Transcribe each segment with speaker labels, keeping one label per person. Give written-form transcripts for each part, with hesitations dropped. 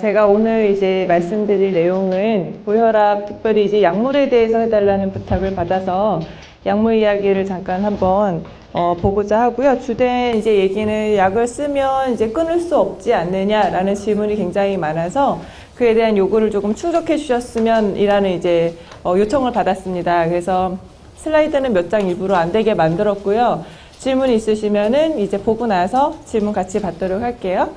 Speaker 1: 제가 오늘 이제 말씀드릴 내용은 고혈압, 특별히 이제 약물에 대해서 해달라는 부탁을 받아서 약물 이야기를 잠깐 한번 보고자 하고요. 주된 이제 얘기는 약을 쓰면 이제 끊을 수 없지 않느냐라는 질문이 굉장히 많아서 그에 대한 요구를 조금 충족해 주셨으면 이라는 이제 요청을 받았습니다. 그래서 슬라이드는 몇 장 일부러 안 되게 만들었고요. 질문 있으시면은 이제 보고 나서 질문 같이 받도록 할게요.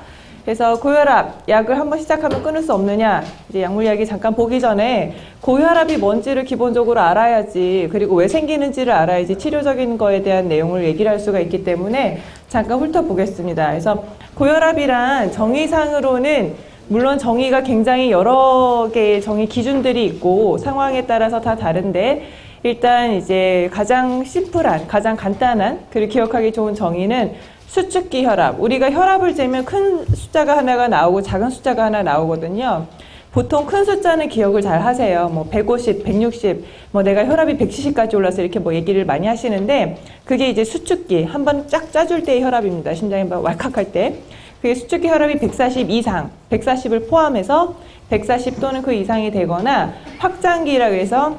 Speaker 1: 그래서 고혈압, 약을 한번 시작하면 끊을 수 없느냐, 이제 약물 이야기 잠깐 보기 전에 고혈압이 뭔지를 기본적으로 알아야지, 그리고 왜 생기는지를 알아야지 치료적인 거에 대한 내용을 얘기를 할 수가 있기 때문에 잠깐 훑어보겠습니다. 그래서 고혈압이란 정의상으로는 물론 정의가 굉장히 여러 개의 정의 기준들이 있고 상황에 따라서 다 다른데 일단 이제 가장 심플한, 가장 간단한, 그리고 기억하기 좋은 정의는 수축기 혈압. 우리가 혈압을 재면 큰 숫자가 하나가 나오고 작은 숫자가 하나 나오거든요. 보통 큰 숫자는 기억을 잘 하세요. 뭐 150, 160, 뭐 내가 혈압이 170까지 올라서 이렇게 뭐 얘기를 많이 하시는데 그게 이제 수축기, 한번 쫙 짜줄 때의 혈압입니다. 심장이 막 왈칵할 때. 그게 수축기 혈압이 140 이상, 140을 포함해서 140 또는 그 이상이 되거나 확장기라고 해서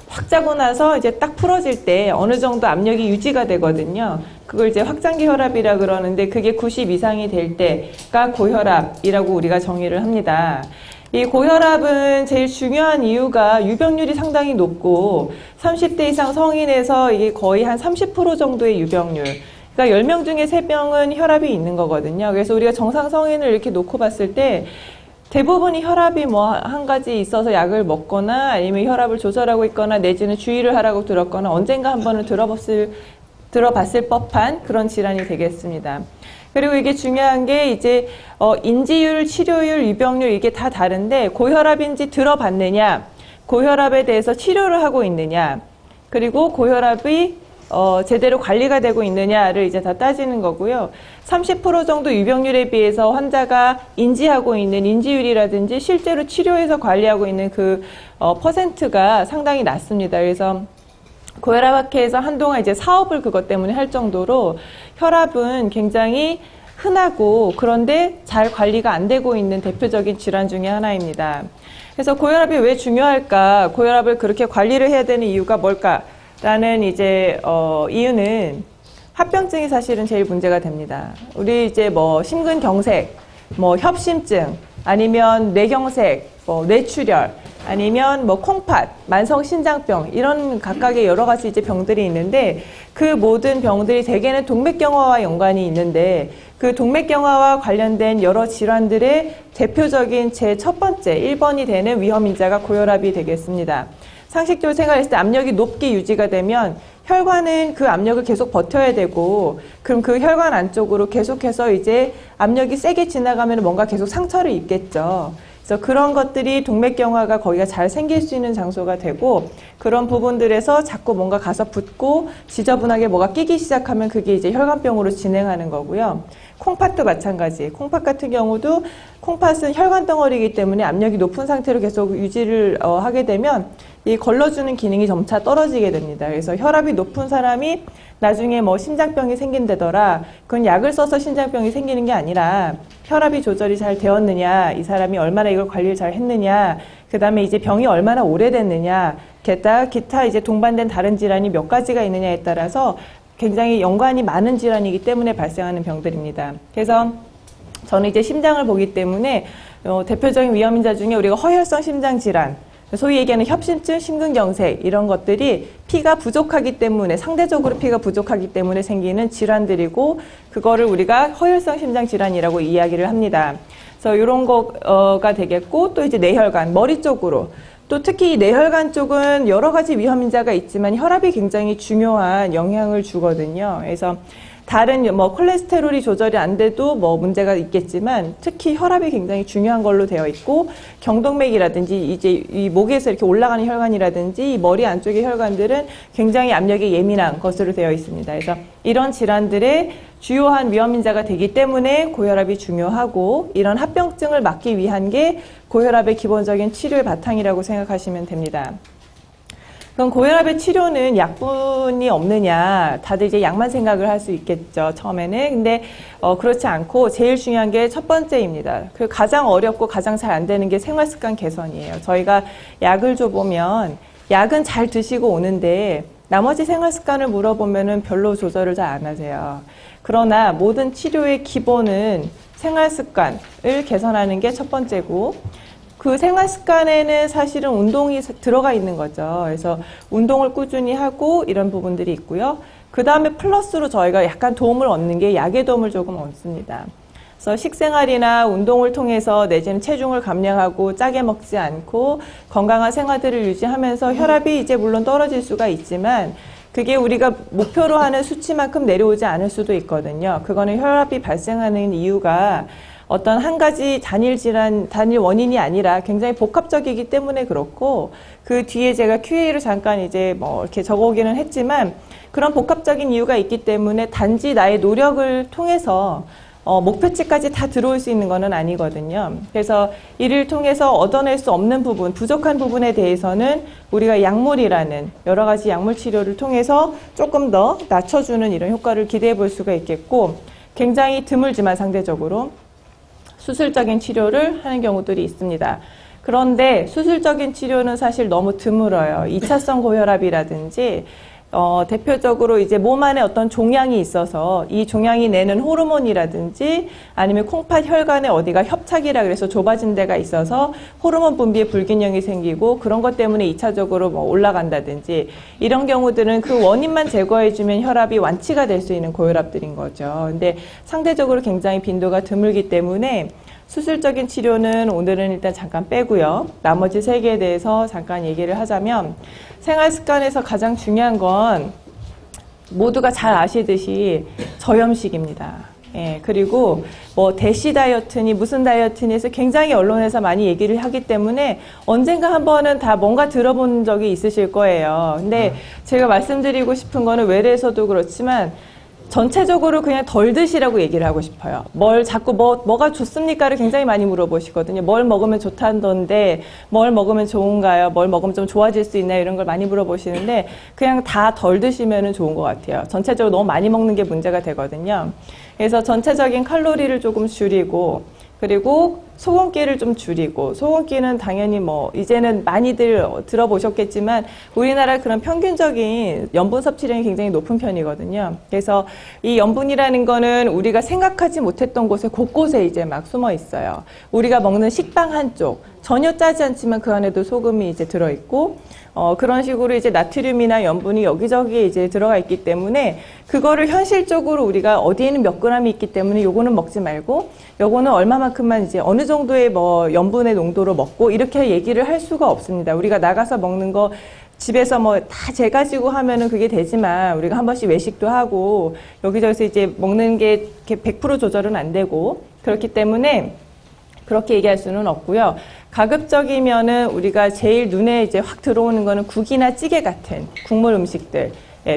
Speaker 1: 확 짜고 나서 이제 딱 풀어질 때 어느 정도 압력이 유지가 되거든요. 그걸 이제 확장기 혈압이라 그러는데 그게 90 이상이 될 때가 고혈압이라고 우리가 정의를 합니다. 이 고혈압은 제일 중요한 이유가 유병률이 상당히 높고 30대 이상 성인에서 이게 거의 한 30% 정도의 유병률. 그러니까 10명 중에 3명은 혈압이 있는 거거든요. 그래서 우리가 정상 성인을 이렇게 놓고 봤을 때 대부분이 혈압이 뭐 한 가지 있어서 약을 먹거나 아니면 혈압을 조절하고 있거나 내지는 주의를 하라고 들었거나 언젠가 한 번은 들어봤을 법한 그런 질환이 되겠습니다. 그리고 이게 중요한 게 이제 인지율, 치료율, 유병률 이게 다 다른데 고혈압인지 들어봤느냐, 고혈압에 대해서 치료를 하고 있느냐, 그리고 고혈압이 제대로 관리가 되고 있느냐를 이제 다 따지는 거고요. 30% 정도 유병률에 비해서 환자가 인지하고 있는 인지율이라든지 실제로 치료해서 관리하고 있는 그 퍼센트가 상당히 낮습니다. 그래서 고혈압학회에서 한동안 이제 사업을 그것 때문에 할 정도로 혈압은 굉장히 흔하고 그런데 잘 관리가 안 되고 있는 대표적인 질환 중에 하나입니다. 그래서 고혈압이 왜 중요할까? 고혈압을 그렇게 관리를 해야 되는 이유가 뭘까? 라는 이제 이유는 합병증이 사실은 제일 문제가 됩니다. 우리 이제 뭐 심근경색, 뭐 협심증, 아니면 뇌경색, 뭐 뇌출혈, 아니면 뭐 콩팥, 만성신장병 이런 각각의 여러 가지 이제 병들이 있는데 그 모든 병들이 대개는 동맥경화와 연관이 있는데 그 동맥경화와 관련된 여러 질환들의 대표적인 제 첫 번째 1번이 되는 위험인자가 고혈압이 되겠습니다. 상식적으로 생각했을 때 압력이 높게 유지가 되면 혈관은 그 압력을 계속 버텨야 되고 그럼 그 혈관 안쪽으로 계속해서 이제 압력이 세게 지나가면 뭔가 계속 상처를 입겠죠. 그래서 그런 것들이 동맥경화가 거기가 잘 생길 수 있는 장소가 되고 그런 부분들에서 자꾸 뭔가 가서 붓고 지저분하게 뭐가 끼기 시작하면 그게 이제 혈관병으로 진행하는 거고요. 콩팥도 마찬가지. 콩팥 같은 경우도 콩팥은 혈관 덩어리이기 때문에 압력이 높은 상태로 계속 유지를 하게 되면 이 걸러주는 기능이 점차 떨어지게 됩니다. 그래서 혈압이 높은 사람이 나중에 뭐 심장병이 생긴다더라. 그건 약을 써서 심장병이 생기는 게 아니라 혈압이 조절이 잘 되었느냐, 이 사람이 얼마나 이걸 관리를 잘 했느냐, 그 다음에 이제 병이 얼마나 오래됐느냐, 기타 이제 동반된 다른 질환이 몇 가지가 있느냐에 따라서 굉장히 연관이 많은 질환이기 때문에 발생하는 병들입니다. 그래서 저는 이제 심장을 보기 때문에 대표적인 위험인자 중에 우리가 허혈성 심장질환, 소위 얘기하는 협심증, 심근경색 이런 것들이 피가 부족하기 때문에 상대적으로 피가 부족하기 때문에 생기는 질환들이고 그거를 우리가 허혈성 심장질환이라고 이야기를 합니다. 그래서 이런 거가 되겠고 또 이제 뇌혈관, 머리 쪽으로 또 특히 이 뇌혈관 쪽은 여러 가지 위험인자가 있지만 혈압이 굉장히 중요한 영향을 주거든요. 그래서 다른 뭐 콜레스테롤이 조절이 안 돼도 뭐 문제가 있겠지만 특히 혈압이 굉장히 중요한 걸로 되어 있고 경동맥이라든지 이제 이 목에서 이렇게 올라가는 혈관이라든지 이 머리 안쪽의 혈관들은 굉장히 압력에 예민한 것으로 되어 있습니다. 그래서 이런 질환들의 주요한 위험인자가 되기 때문에 고혈압이 중요하고 이런 합병증을 막기 위한 게 고혈압의 기본적인 치료의 바탕이라고 생각하시면 됩니다. 그럼 고혈압의 치료는 약분이 없느냐, 다들 이제 약만 생각을 할 수 있겠죠, 처음에는. 근데 그렇지 않고 제일 중요한 게 첫 번째입니다. 그 가장 어렵고 가장 잘 안 되는 게 생활습관 개선이에요. 저희가 약을 줘보면 약은 잘 드시고 오는데 나머지 생활습관을 물어보면은 별로 조절을 잘 안 하세요. 그러나 모든 치료의 기본은 생활습관을 개선하는 게 첫 번째고, 그 생활 습관에는 사실은 운동이 들어가 있는 거죠. 그래서 운동을 꾸준히 하고 이런 부분들이 있고요. 그 다음에 플러스로 저희가 약간 도움을 얻는 게 약의 도움을 조금 얻습니다. 그래서 식생활이나 운동을 통해서 내지는 체중을 감량하고 짜게 먹지 않고 건강한 생활들을 유지하면서 혈압이 이제 물론 떨어질 수가 있지만 그게 우리가 목표로 하는 수치만큼 내려오지 않을 수도 있거든요. 그거는 혈압이 발생하는 이유가 어떤 한 가지 단일 원인이 아니라 굉장히 복합적이기 때문에 그렇고, 그 뒤에 제가 QA를 잠깐 이제 뭐 이렇게 적어오기는 했지만, 그런 복합적인 이유가 있기 때문에 단지 나의 노력을 통해서 목표치까지 다 들어올 수 있는 것은 아니거든요. 그래서 이를 통해서 얻어낼 수 없는 부분, 부족한 부분에 대해서는 우리가 약물이라는 여러 가지 약물 치료를 통해서 조금 더 낮춰주는 이런 효과를 기대해 볼 수가 있겠고, 굉장히 드물지만 상대적으로 수술적인 치료를 하는 경우들이 있습니다. 그런데 수술적인 치료는 사실 너무 드물어요. 2차성 고혈압이라든지 대표적으로 이제 몸 안에 어떤 종양이 있어서 이 종양이 내는 호르몬이라든지 아니면 콩팥 혈관에 어디가 협착이라 그래서 좁아진 데가 있어서 호르몬 분비에 불균형이 생기고 그런 것 때문에 2차적으로 뭐 올라간다든지 이런 경우들은 그 원인만 제거해주면 혈압이 완치가 될 수 있는 고혈압들인 거죠. 근데 상대적으로 굉장히 빈도가 드물기 때문에 수술적인 치료는 오늘은 일단 잠깐 빼고요. 나머지 세 개에 대해서 잠깐 얘기를 하자면, 생활 습관에서 가장 중요한 건 모두가 잘 아시듯이 저염식입니다. 예, 그리고 뭐 대시 다이어트니 무슨 다이어트니 해서 굉장히 언론에서 많이 얘기를 하기 때문에 언젠가 한 번은 다 뭔가 들어본 적이 있으실 거예요. 근데 제가 말씀드리고 싶은 거는 외래에서도 그렇지만 전체적으로 그냥 덜 드시라고 얘기를 하고 싶어요. 뭘 자꾸 뭐가 좋습니까를 굉장히 많이 물어보시거든요. 뭘 먹으면 좋다던데 뭘 먹으면 좋은가요? 뭘 먹으면 좀 좋아질 수 있나요? 이런 걸 많이 물어보시는데 그냥 다 덜 드시면 좋은 것 같아요. 전체적으로 너무 많이 먹는 게 문제가 되거든요. 그래서 전체적인 칼로리를 조금 줄이고, 그리고 소금기를 좀 줄이고, 소금기는 당연히 뭐 이제는 많이들 들어보셨겠지만 우리나라 그런 평균적인 염분 섭취량이 굉장히 높은 편이거든요. 그래서 이 염분이라는 거는 우리가 생각하지 못했던 곳에 곳곳에 이제 막 숨어 있어요. 우리가 먹는 식빵 한쪽 전혀 짜지 않지만 그 안에도 소금이 이제 들어있고, 그런 식으로 이제 나트륨이나 염분이 여기저기 이제 들어가 있기 때문에 그거를 현실적으로 우리가 어디에는 몇 그램이 있기 때문에 요거는 먹지 말고 요거는 얼마만큼만 이제 어느 정도의 뭐 염분의 농도로 먹고 이렇게 얘기를 할 수가 없습니다. 우리가 나가서 먹는 거 집에서 뭐 다 재가지고 하면은 그게 되지만 우리가 한 번씩 외식도 하고 여기저기서 이제 먹는 게 100% 조절은 안 되고 그렇기 때문에 그렇게 얘기할 수는 없고요. 가급적이면은 우리가 제일 눈에 이제 확 들어오는 거는 국이나 찌개 같은 국물 음식들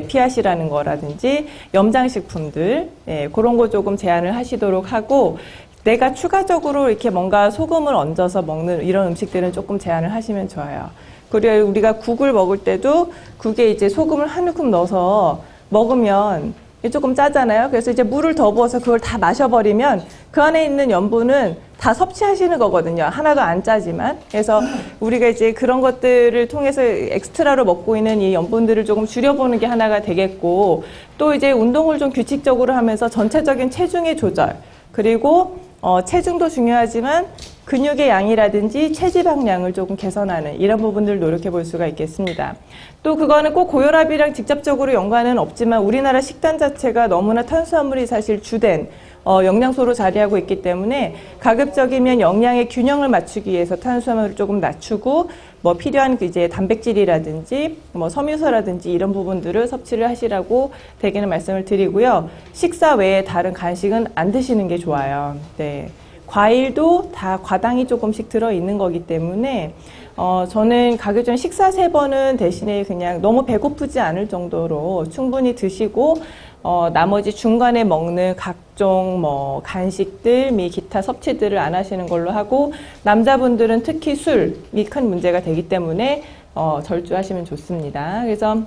Speaker 1: 피하시라는 거라든지 염장식품들 그런 거 조금 제한을 하시도록 하고, 내가 추가적으로 이렇게 뭔가 소금을 얹어서 먹는 이런 음식들은 조금 제한을 하시면 좋아요. 그리고 우리가 국을 먹을 때도 국에 이제 소금을 한 움큼 넣어서 먹으면 조금 짜잖아요. 그래서 이제 물을 더 부어서 그걸 다 마셔버리면 그 안에 있는 염분은 다 섭취하시는 거거든요. 하나도 안 짜지만. 그래서 우리가 이제 그런 것들을 통해서 엑스트라로 먹고 있는 이 염분들을 조금 줄여보는 게 하나가 되겠고, 또 이제 운동을 좀 규칙적으로 하면서 전체적인 체중의 조절, 그리고 체중도 중요하지만 근육의 양이라든지 체지방량을 조금 개선하는 이런 부분들을 노력해 볼 수가 있겠습니다. 또 그거는 꼭 고혈압이랑 직접적으로 연관은 없지만 우리나라 식단 자체가 너무나 탄수화물이 사실 주된 영양소로 자리하고 있기 때문에 가급적이면 영양의 균형을 맞추기 위해서 탄수화물을 조금 낮추고 뭐 필요한 이제 단백질이라든지 뭐 섬유소라든지 이런 부분들을 섭취를 하시라고 대개는 말씀을 드리고요. 식사 외에 다른 간식은 안 드시는 게 좋아요. 네. 과일도 다 과당이 조금씩 들어있는 거기 때문에 저는 가급적 식사 3번은 대신에 그냥 너무 배고프지 않을 정도로 충분히 드시고 나머지 중간에 먹는 각종 뭐 간식들 및 기타 섭취들을 안 하시는 걸로 하고, 남자분들은 특히 술이 큰 문제가 되기 때문에 절주하시면 좋습니다. 그래서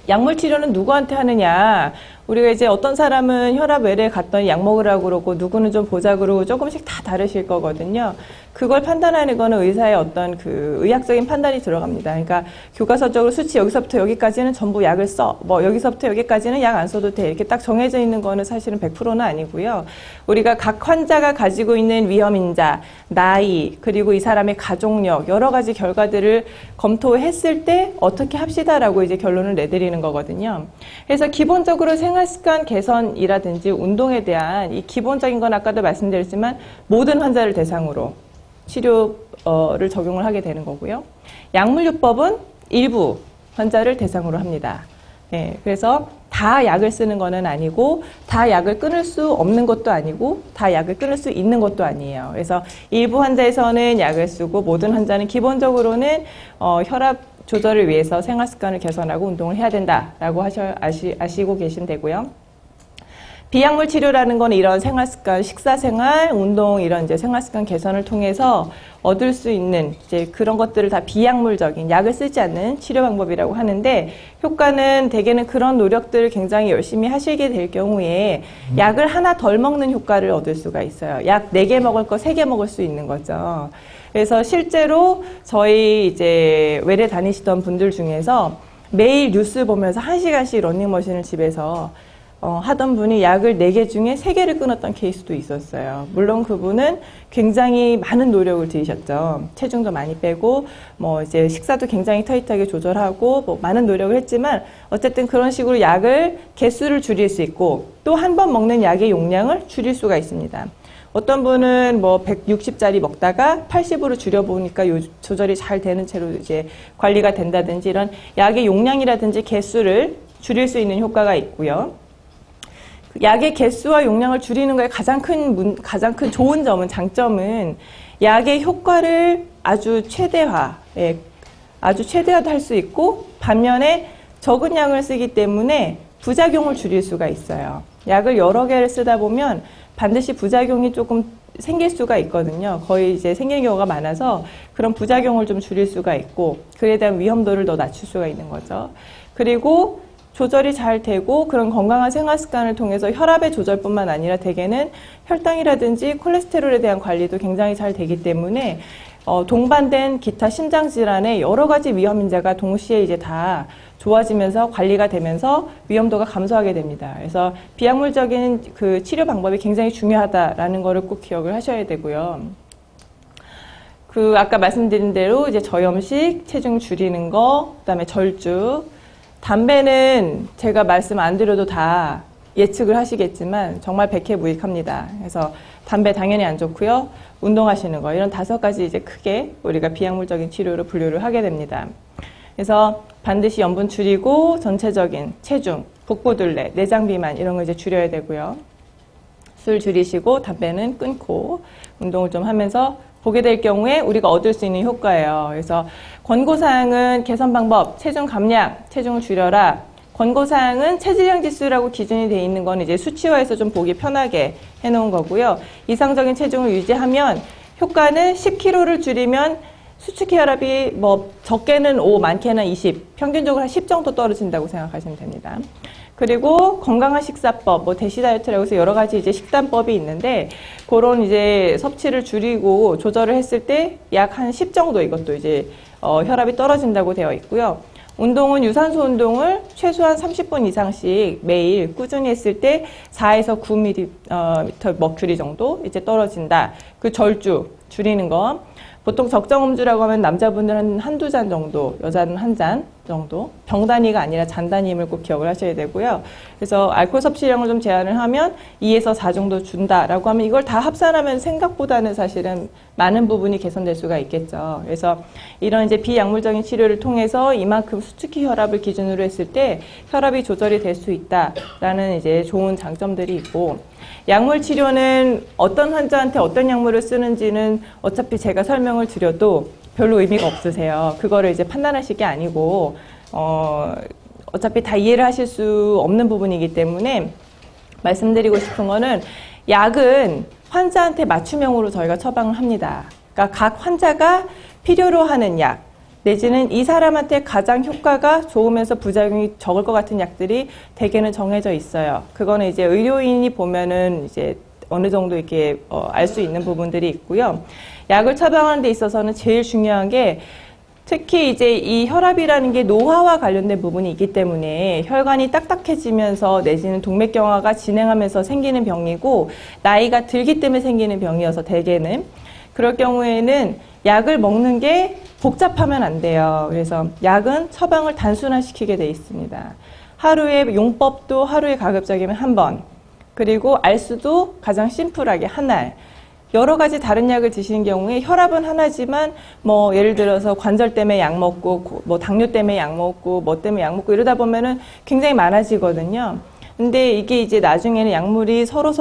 Speaker 1: 약물 치료는 누구한테 하느냐? 우리가 이제 어떤 사람은 혈압 외래 갔더니 약 먹으라고 그러고 누구는 좀 보자 그러고 조금씩 다 다르실 거거든요. 그걸 판단하는 거는 의사의 어떤 그 의학적인 판단이 들어갑니다. 그러니까 교과서적으로 수치 여기서부터 여기까지는 전부 약을 써. 뭐 여기서부터 여기까지는 약 안 써도 돼. 이렇게 딱 정해져 있는 거는 사실은 100%는 아니고요. 우리가 각 환자가 가지고 있는 위험인자, 나이, 그리고 이 사람의 가족력, 여러 가지 결과들을 검토했을 때 어떻게 합시다라고 이제 결론을 내드리는 거거든요. 그래서 기본적으로 생활습관 개선이라든지 운동에 대한 이 기본적인 건 아까도 말씀드렸지만 모든 환자를 대상으로 치료를 적용을 하게 되는 거고요. 약물요법은 일부 환자를 대상으로 합니다. 예, 그래서 다 약을 쓰는 거는 아니고 다 약을 끊을 수 없는 것도 아니고 다 약을 끊을 수 있는 것도 아니에요. 그래서 일부 환자에서는 약을 쓰고 모든 환자는 기본적으로는 혈압 조절을 위해서 생활습관을 개선하고 운동을 해야 된다라고 아시고 계시면 되고요. 비약물 치료라는 건 이런 생활습관, 식사생활, 운동 이런 이제 생활습관 개선을 통해서 얻을 수 있는 이제 그런 것들을 다 비약물적인 약을 쓰지 않는 치료 방법이라고 하는데 효과는 대개는 그런 노력들을 굉장히 열심히 하시게 될 경우에 약을 하나 덜 먹는 효과를 얻을 수가 있어요. 약 4개 먹을 거 3개 먹을 수 있는 거죠. 그래서 실제로 저희 이제 외래 다니시던 분들 중에서 매일 뉴스 보면서 1시간씩 러닝머신을 집에서 하던 분이 약을 4개 중에 3개를 끊었던 케이스도 있었어요. 물론 그분은 굉장히 많은 노력을 들이셨죠. 체중도 많이 빼고, 뭐 이제 식사도 굉장히 타이트하게 조절하고, 뭐 많은 노력을 했지만, 어쨌든 그런 식으로 약을 개수를 줄일 수 있고, 또 한 번 먹는 약의 용량을 줄일 수가 있습니다. 어떤 분은 뭐 160짜리 먹다가 80으로 줄여보니까 조절이 잘 되는 채로 이제 관리가 된다든지 이런 약의 용량이라든지 개수를 줄일 수 있는 효과가 있고요. 약의 개수와 용량을 줄이는 거에 가장 큰 좋은 점은, 장점은 약의 효과를 아주 최대화도 할 수 있고 반면에 적은 약을 쓰기 때문에 부작용을 줄일 수가 있어요. 약을 여러 개를 쓰다 보면 반드시 부작용이 조금 생길 수가 있거든요. 거의 이제 생길 경우가 많아서 그런 부작용을 좀 줄일 수가 있고 그에 대한 위험도를 더 낮출 수가 있는 거죠. 그리고 조절이 잘 되고 그런 건강한 생활 습관을 통해서 혈압의 조절뿐만 아니라 대개는 혈당이라든지 콜레스테롤에 대한 관리도 굉장히 잘 되기 때문에 동반된 기타 심장 질환의 여러 가지 위험 인자가 동시에 이제 다 좋아지면서 관리가 되면서 위험도가 감소하게 됩니다. 그래서 비약물적인 그 치료 방법이 굉장히 중요하다라는 거를 꼭 기억을 하셔야 되고요. 아까 말씀드린 대로 이제 저염식, 체중 줄이는 거, 그다음에 절주, 담배는 제가 말씀 안 드려도 다 예측을 하시겠지만 정말 백해무익합니다. 그래서 담배 당연히 안 좋고요. 운동하시는 거 이런 5가지 이제 크게 우리가 비약물적인 치료로 분류를 하게 됩니다. 그래서 반드시 염분 줄이고 전체적인 체중, 복부둘레, 내장 비만 이런 거 이제 줄여야 되고요. 술 줄이시고 담배는 끊고 운동을 좀 하면서 보게 될 경우에 우리가 얻을 수 있는 효과예요. 그래서 권고사항은 개선 방법, 체중 감량, 체중을 줄여라. 권고사항은 체질량 지수라고 기준이 되어 있는 건 이제 수치화해서 좀 보기 편하게 해놓은 거고요. 이상적인 체중을 유지하면 효과는 10kg를 줄이면 수축 혈압이 뭐 적게는 5, 많게는 20, 평균적으로 한 10 정도 떨어진다고 생각하시면 됩니다. 그리고 건강한 식사법, 뭐 대시 다이어트라고 해서 여러 가지 이제 식단법이 있는데 그런 이제 섭취를 줄이고 조절을 했을 때 약 한 10 정도 이것도 이제 혈압이 떨어진다고 되어 있고요. 운동은 유산소 운동을 최소한 30분 이상씩 매일 꾸준히 했을 때 4에서 9ml 머큐리 정도 이제 떨어진다. 그 절주 줄이는 거. 보통 적정 음주라고 하면 남자분들은 한두 잔 정도, 여자는 1잔 정도. 병 단위가 아니라 잔 단위임을 꼭 기억을 하셔야 되고요. 그래서 알코올 섭취량을 좀 제한을 하면 2에서 4 정도 준다라고 하면 이걸 다 합산하면 생각보다는 사실은 많은 부분이 개선될 수가 있겠죠. 그래서 이런 이제 비약물적인 치료를 통해서 이만큼 수축기 혈압을 기준으로 했을 때 혈압이 조절이 될 수 있다라는 이제 좋은 장점들이 있고 약물 치료는 어떤 환자한테 어떤 약물을 쓰는지는 어차피 제가 설명을 드려도 별로 의미가 없으세요. 그거를 이제 판단하실 게 아니고 어차피 다 이해를 하실 수 없는 부분이기 때문에 말씀드리고 싶은 거는 약은 환자한테 맞춤형으로 저희가 처방을 합니다. 그러니까 각 환자가 필요로 하는 약, 내지는 이 사람한테 가장 효과가 좋으면서 부작용이 적을 것 같은 약들이 대개는 정해져 있어요. 그거는 이제 의료인이 보면은 이제 어느 정도 이렇게 알 수 있는 부분들이 있고요. 약을 처방하는 데 있어서는 제일 중요한 게 특히 이제 이 혈압이라는 게 노화와 관련된 부분이 있기 때문에 혈관이 딱딱해지면서 내지는 동맥경화가 진행하면서 생기는 병이고 나이가 들기 때문에 생기는 병이어서 대개는 그럴 경우에는 약을 먹는 게 복잡하면 안 돼요. 그래서 약은 처방을 단순화시키게 돼 있습니다. 하루에 용법도 하루에 가급적이면 한 번, 그리고 알수도 가장 심플하게 한 알. 여러 가지 다른 약을 드시는 경우에 혈압은 하나지만 뭐 예를 들어서 관절 때문에 약 먹고 뭐 당뇨 때문에 약 먹고 뭐 때문에 약 먹고 이러다 보면은 굉장히 많아지거든요. 근데 이게 이제 나중에는 약물이 서로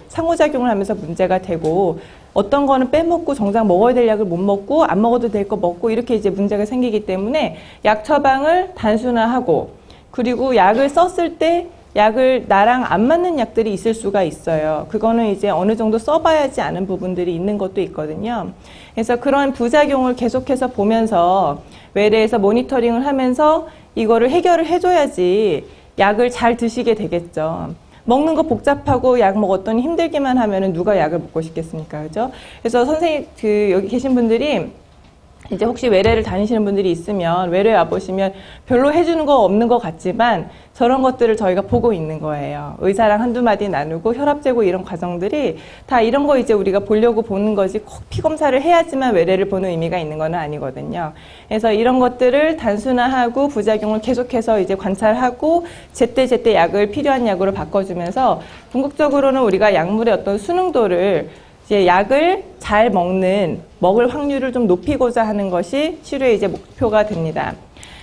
Speaker 1: 상호작용을 하면서 문제가 되고 어떤 거는 빼먹고 정작 먹어야 될 약을 못 먹고 안 먹어도 될 거 먹고 이렇게 이제 문제가 생기기 때문에 약 처방을 단순화하고 그리고 약을 썼을 때 약을 나랑 안 맞는 약들이 있을 수가 있어요. 그거는 이제 어느 정도 써봐야지 아는 부분들이 있는 것도 있거든요. 그래서 그런 부작용을 계속해서 보면서 외래에서 모니터링을 하면서 이거를 해결을 해줘야지 약을 잘 드시게 되겠죠. 먹는 거 복잡하고 약 먹었더니 힘들기만 하면은 누가 약을 먹고 싶겠습니까? 그죠? 그래서 선생님, 여기 계신 분들이 이제 혹시 외래를 다니시는 분들이 있으면 외래 와보시면 별로 해주는 거 없는 것 같지만 저런 것들을 저희가 보고 있는 거예요. 의사랑 한두 마디 나누고 혈압 재고 이런 과정들이 다 이런 거 이제 우리가 보려고 보는 거지 꼭 피 검사를 해야지만 외래를 보는 의미가 있는 건 아니거든요. 그래서 이런 것들을 단순화하고 부작용을 계속해서 이제 관찰하고 제때제때 약을 필요한 약으로 바꿔주면서 궁극적으로는 우리가 약물의 어떤 수능도를 이제 약을 잘 먹을 확률을 좀 높이고자 하는 것이 치료의 이제 목표가 됩니다.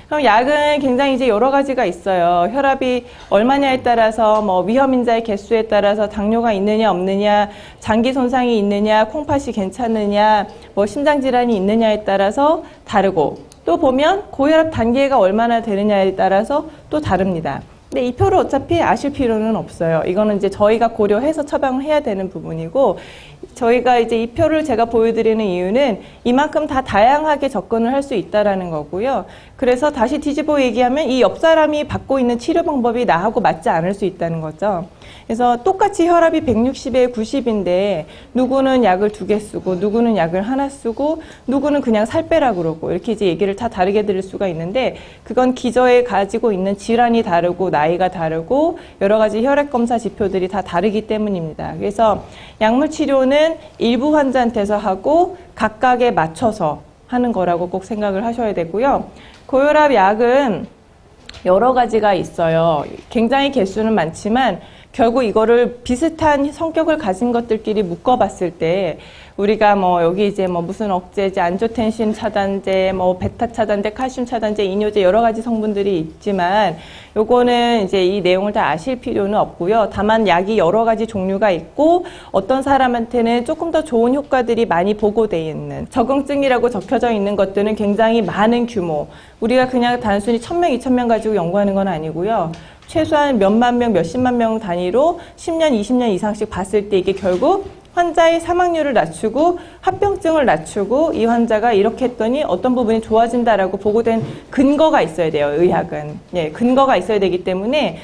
Speaker 1: 그럼 약은 굉장히 이제 여러 가지가 있어요. 혈압이 얼마냐에 따라서 뭐 위험인자의 개수에 따라서 당뇨가 있느냐 없느냐, 장기 손상이 있느냐, 콩팥이 괜찮느냐, 뭐 심장 질환이 있느냐에 따라서 다르고 또 보면 고혈압 단계가 얼마나 되느냐에 따라서 또 다릅니다. 근데 이 표를 어차피 아실 필요는 없어요. 이거는 이제 저희가 고려해서 처방을 해야 되는 부분이고 저희가 이제 이 표를 제가 보여드리는 이유는 이만큼 다 다양하게 접근을 할 수 있다라는 거고요. 그래서 다시 뒤집어 얘기하면 이 옆 사람이 받고 있는 치료 방법이 나하고 맞지 않을 수 있다는 거죠. 그래서 똑같이 혈압이 160에 90인데 누구는 약을 2개 쓰고 누구는 약을 하나 쓰고 누구는 그냥 살 빼라 그러고 이렇게 이제 얘기를 다 다르게 들을 수가 있는데 그건 기저에 가지고 있는 질환이 다르고 나이가 다르고 여러 가지 혈액 검사 지표들이 다 다르기 때문입니다. 그래서 약물 치료는 일부 환자한테서 하고 각각에 맞춰서 하는 거라고 꼭 생각을 하셔야 되고요. 고혈압 약은 여러 가지가 있어요. 굉장히 개수는 많지만 결국 이거를 비슷한 성격을 가진 것들끼리 묶어봤을 때 우리가 뭐 여기 이제 뭐 무슨 억제제, 안조텐신 차단제, 뭐 베타 차단제, 칼슘 차단제, 이뇨제 여러 가지 성분들이 있지만 요거는 이제 이 내용을 다 아실 필요는 없고요. 다만 약이 여러 가지 종류가 있고 어떤 사람한테는 조금 더 좋은 효과들이 많이 보고돼 있는 적응증이라고 적혀져 있는 것들은 굉장히 많은 규모. 우리가 그냥 단순히 1000명, 2000명 가지고 연구하는 건 아니고요. 최소한 몇만 명, 몇십만 명 단위로 10년, 20년 이상씩 봤을 때 이게 결국 환자의 사망률을 낮추고 합병증을 낮추고 이 환자가 이렇게 했더니 어떤 부분이 좋아진다라고 보고된 근거가 있어야 돼요. 의학은. 예, 근거가 있어야 되기 때문에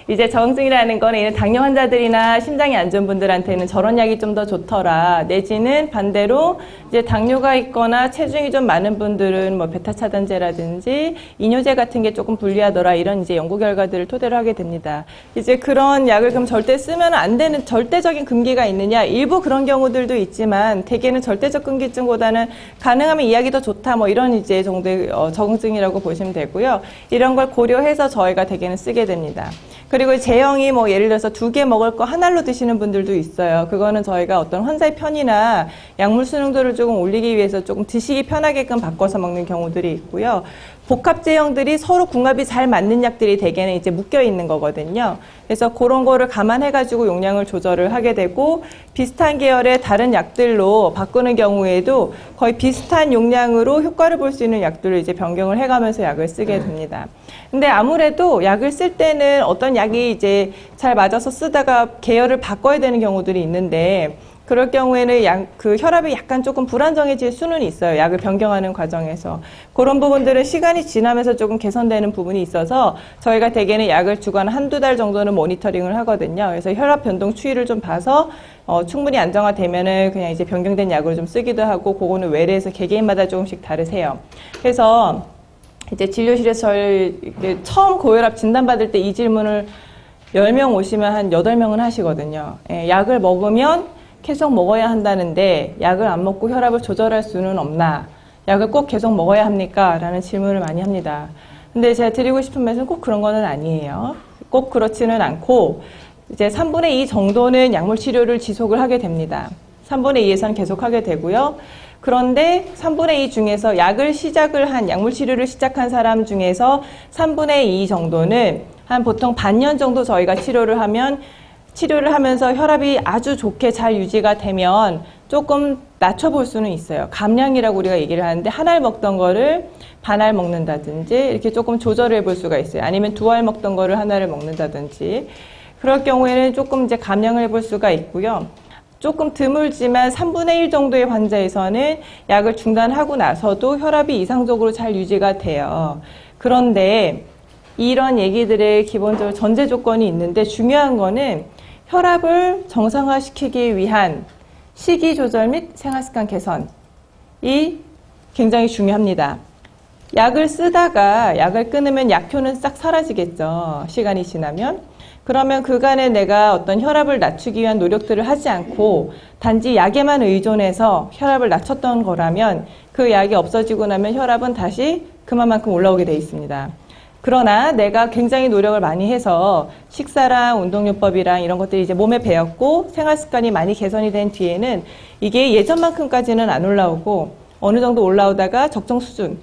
Speaker 1: 이제 적응증이라는 거는 당뇨 환자들이나 심장이 안 좋은 분들한테는 저런 약이 좀 더 좋더라. 내지는 반대로 이제 당뇨가 있거나 체중이 좀 많은 분들은 뭐 베타 차단제라든지 이뇨제 같은 게 조금 불리하더라. 이런 이제 연구 결과들을 토대로 하게 됩니다. 이제 그런 약을 그럼 절대 쓰면 안 되는 절대적인 금기가 있느냐? 일부 그런 경우들도 있지만 대개는 절대적 금기증보다는 가능하면 이 약이 더 좋다 뭐 이런 이제 정도의 적응증이라고 보시면 되고요. 이런 걸 고려해서 저희가 대개는 쓰게 됩니다. 그리고 제형이 뭐 예를 들어서 2개 먹을 거 하나로 드시는 분들도 있어요. 그거는 저희가 어떤 환자의 편이나 약물 수능도를 조금 올리기 위해서 조금 드시기 편하게끔 바꿔서 먹는 경우들이 있고요. 복합 제형들이 서로 궁합이 잘 맞는 약들이 대개는 이제 묶여 있는 거거든요. 그래서 그런 거를 감안해가지고 용량을 조절을 하게 되고 비슷한 계열의 다른 약들로 바꾸는 경우에도 거의 비슷한 용량으로 효과를 볼 수 있는 약들을 이제 변경을 해가면서 약을 쓰게 됩니다. 근데 아무래도 약을 쓸 때는 어떤 약이 이제 잘 맞아서 쓰다가 계열을 바꿔야 되는 경우들이 있는데 그럴 경우에는 그 혈압이 약간 조금 불안정해질 수는 있어요. 약을 변경하는 과정에서. 그런 부분들은 시간이 지나면서 조금 개선되는 부분이 있어서 저희가 대개는 약을 주거나 한두 달 정도는 모니터링을 하거든요. 그래서 혈압 변동 추이를 좀 봐서 충분히 안정화되면은 그냥 이제 변경된 약을 좀 쓰기도 하고, 그거는 외래에서 개개인마다 조금씩 다르세요. 그래서 이제 진료실에서 저희 처음 고혈압 진단받을 때 이 질문을 10명 오시면 한 8명은 하시거든요. 예, 약을 먹으면 계속 먹어야 한다는데 약을 안 먹고 혈압을 조절할 수는 없나? 약을 꼭 계속 먹어야 합니까? 라는 질문을 많이 합니다. 근데 제가 드리고 싶은 말씀은 꼭 그런 거는 아니에요. 꼭 그렇지는 않고 이제 3분의 2 정도는 약물 치료를 지속을 하게 됩니다. 3분의 2에서는 계속 하게 되고요. 그런데 3분의 2 중에서 약물 치료를 시작한 사람 중에서 3분의 2 정도는 한 보통 반년 정도 저희가 치료를 하면서 혈압이 아주 좋게 잘 유지가 되면 조금 낮춰볼 수는 있어요. 감량이라고 우리가 얘기를 하는데, 한 알 먹던 거를 반 알 먹는다든지 이렇게 조금 조절을 해볼 수가 있어요. 아니면 두 알 먹던 거를 하나를 먹는다든지. 그럴 경우에는 조금 이제 감량을 해볼 수가 있고요. 조금 드물지만 3분의 1 정도의 환자에서는 약을 중단하고 나서도 혈압이 이상적으로 잘 유지가 돼요. 그런데 이런 얘기들의 기본적으로 전제 조건이 있는데, 중요한 거는 혈압을 정상화시키기 위한 식이 조절 및 생활습관 개선이 굉장히 중요합니다. 약을 쓰다가 약을 끊으면 약효는 싹 사라지겠죠. 시간이 지나면. 그러면 그간에 내가 어떤 혈압을 낮추기 위한 노력들을 하지 않고 단지 약에만 의존해서 혈압을 낮췄던 거라면, 그 약이 없어지고 나면 혈압은 다시 그만큼 올라오게 돼 있습니다. 그러나 내가 굉장히 노력을 많이 해서 식사랑 운동요법이랑 이런 것들이 이제 몸에 배었고 생활 습관이 많이 개선이 된 뒤에는 이게 예전만큼까지는 안 올라오고 어느 정도 올라오다가 적정 수준,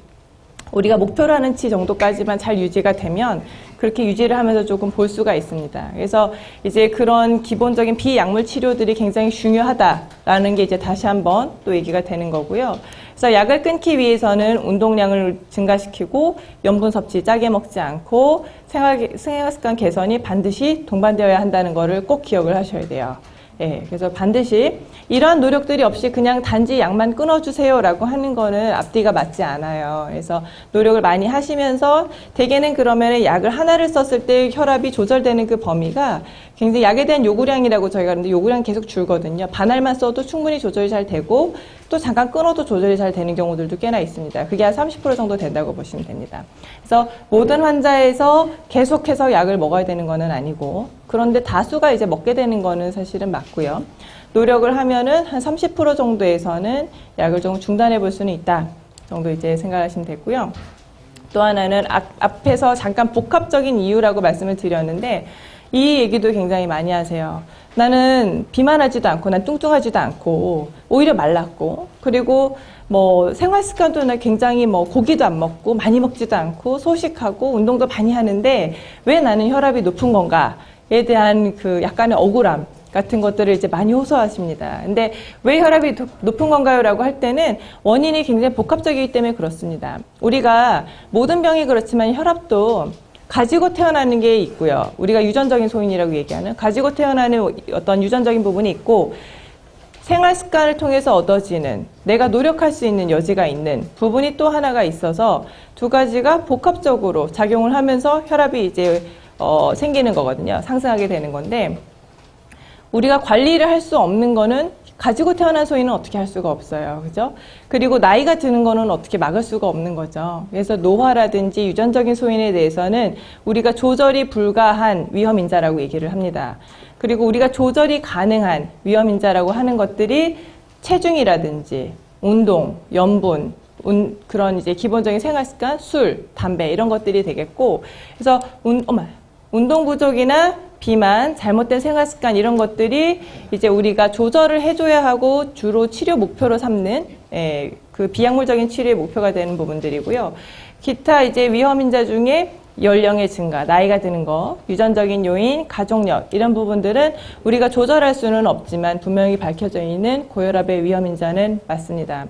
Speaker 1: 우리가 목표로 하는 치 정도까지만 잘 유지가 되면 그렇게 유지를 하면서 조금 볼 수가 있습니다. 그래서 이제 그런 기본적인 비약물 치료들이 굉장히 중요하다라는 게 이제 다시 한번 또 얘기가 되는 거고요. 그래서 약을 끊기 위해서는 운동량을 증가시키고 염분 섭취 짜게 먹지 않고 생활 습관 개선이 반드시 동반되어야 한다는 거를 꼭 기억을 하셔야 돼요. 예, 그래서 반드시 이러한 노력들이 없이 그냥 단지 약만 끊어주세요라고 하는 거는 앞뒤가 맞지 않아요. 그래서 노력을 많이 하시면서 대개는 그러면 약을 하나를 썼을 때 혈압이 조절되는 그 범위가 굉장히 약에 대한 요구량이라고 저희가 하는데 요구량 계속 줄거든요. 반알만 써도 충분히 조절이 잘 되고 또 잠깐 끊어도 조절이 잘 되는 경우들도 꽤나 있습니다. 그게 한 30% 정도 된다고 보시면 됩니다. 그래서 모든 환자에서 계속해서 약을 먹어야 되는 거는 아니고, 그런데 다수가 이제 먹게 되는 거는 사실은 맞고요. 노력을 하면은 한 30% 정도에서는 약을 좀 중단해 볼 수는 있다 정도 이제 생각하시면 되고요. 또 하나는 앞에서 잠깐 복합적인 이유라고 말씀을 드렸는데, 이 얘기도 굉장히 많이 하세요. 나는 비만하지도 않고 난 뚱뚱하지도 않고 오히려 말랐고, 그리고 뭐 생활 습관도 굉장히 뭐 고기도 안 먹고 많이 먹지도 않고 소식하고 운동도 많이 하는데 왜 나는 혈압이 높은 건가에 대한 그 약간의 억울함 같은 것들을 이제 많이 호소하십니다. 근데 왜 혈압이 높은 건가요? 라고 할 때는 원인이 굉장히 복합적이기 때문에 그렇습니다. 우리가 모든 병이 그렇지만 혈압도 가지고 태어나는 게 있고요. 우리가 유전적인 소인이라고 얘기하는 가지고 태어나는 어떤 유전적인 부분이 있고, 생활 습관을 통해서 얻어지는 내가 노력할 수 있는 여지가 있는 부분이 또 하나가 있어서 두 가지가 복합적으로 작용을 하면서 혈압이 이제 생기는 거거든요. 상승하게 되는 건데, 우리가 관리를 할 수 없는 거는 가지고 태어난 소인은 어떻게 할 수가 없어요. 그죠? 그리고 나이가 드는 거는 어떻게 막을 수가 없는 거죠. 그래서 노화라든지 유전적인 소인에 대해서는 우리가 조절이 불가한 위험인자라고 얘기를 합니다. 그리고 우리가 조절이 가능한 위험인자라고 하는 것들이 체중이라든지 운동, 염분, 그런 이제 기본적인 생활습관, 술, 담배 이런 것들이 되겠고, 그래서 운동 부족이나 비만, 잘못된 생활습관 이런 것들이 이제 우리가 조절을 해줘야 하고 주로 치료 목표로 삼는 그 비약물적인 치료의 목표가 되는 부분들이고요. 기타 이제 위험인자 중에 연령의 증가, 나이가 드는 거, 유전적인 요인, 가족력 이런 부분들은 우리가 조절할 수는 없지만 분명히 밝혀져 있는 고혈압의 위험인자는 맞습니다.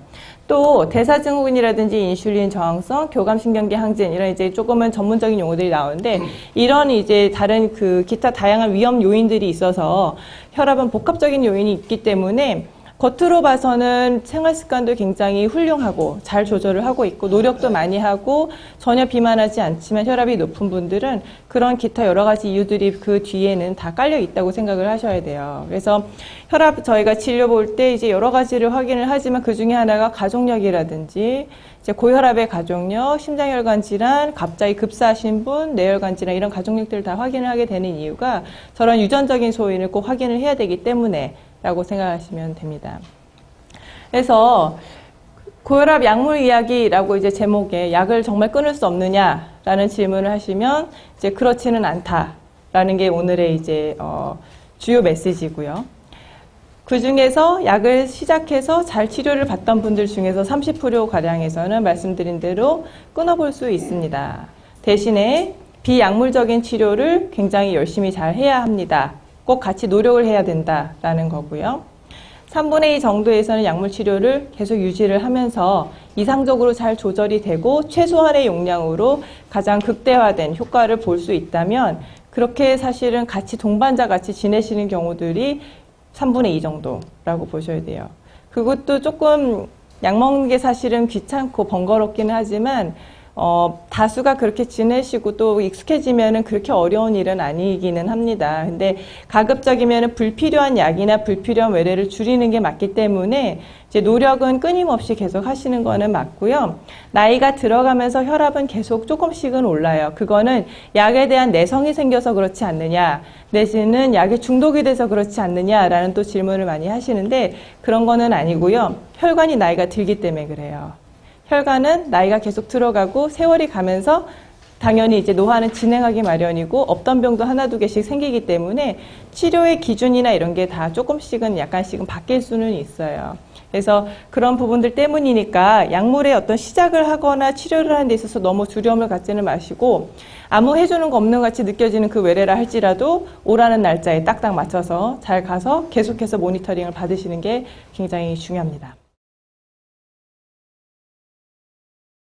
Speaker 1: 또 대사증후군이라든지 인슐린 저항성, 교감신경계 항진 이런 이제 조금은 전문적인 용어들이 나오는데 이런 이제 다른 그 기타 다양한 위험 요인들이 있어서 혈압은 복합적인 요인이 있기 때문에 겉으로 봐서는 생활 습관도 굉장히 훌륭하고 잘 조절을 하고 있고 노력도 많이 하고 전혀 비만하지 않지만 혈압이 높은 분들은 그런 기타 여러 가지 이유들이 그 뒤에는 다 깔려 있다고 생각을 하셔야 돼요. 그래서 혈압 저희가 치료 볼 때 이제 여러 가지를 확인을 하지만 그 중에 하나가 가족력이라든지 이제 고혈압의 가족력, 심장혈관 질환, 갑자기 급사하신 분, 뇌혈관 질환 이런 가족력들을 다 확인을 하게 되는 이유가 저런 유전적인 소인을 꼭 확인을 해야 되기 때문에 라고 생각하시면 됩니다. 그래서 고혈압 약물 이야기라고 이제 제목에 약을 정말 끊을 수 없느냐라는 질문을 하시면 이제 그렇지는 않다라는 게 오늘의 이제 주요 메시지고요. 그 중에서 약을 시작해서 잘 치료를 받던 분들 중에서 30% 가량에서는 말씀드린 대로 끊어볼 수 있습니다. 대신에 비약물적인 치료를 굉장히 열심히 잘 해야 합니다. 꼭 같이 노력을 해야 된다라는 거고요. 3분의 2 정도에서는 약물 치료를 계속 유지를 하면서 이상적으로 잘 조절이 되고 최소한의 용량으로 가장 극대화된 효과를 볼 수 있다면 그렇게 사실은 같이 동반자 같이 지내시는 경우들이 3분의 2 정도라고 보셔야 돼요. 그것도 조금 약 먹는 게 사실은 귀찮고 번거롭기는 하지만 다수가 그렇게 지내시고 또 익숙해지면은 그렇게 어려운 일은 아니기는 합니다. 근데 가급적이면은 불필요한 약이나 불필요한 외래를 줄이는 게 맞기 때문에 이제 노력은 끊임없이 계속 하시는 거는 맞고요. 나이가 들어가면서 혈압은 계속 조금씩은 올라요. 그거는 약에 대한 내성이 생겨서 그렇지 않느냐, 내지는 약에 중독이 돼서 그렇지 않느냐라는 또 질문을 많이 하시는데 그런 거는 아니고요. 혈관이 나이가 들기 때문에 그래요. 혈관은 나이가 계속 들어가고 세월이 가면서 당연히 이제 노화는 진행하기 마련이고 없던 병도 하나 두 개씩 생기기 때문에 치료의 기준이나 이런 게 다 조금씩은 약간씩은 바뀔 수는 있어요. 그래서 그런 부분들 때문이니까 약물의 어떤 시작을 하거나 치료를 하는 데 있어서 너무 두려움을 갖지는 마시고 아무 해주는 거 없는 것 같이 느껴지는 그 외래라 할지라도 오라는 날짜에 딱딱 맞춰서 잘 가서 계속해서 모니터링을 받으시는 게 굉장히 중요합니다.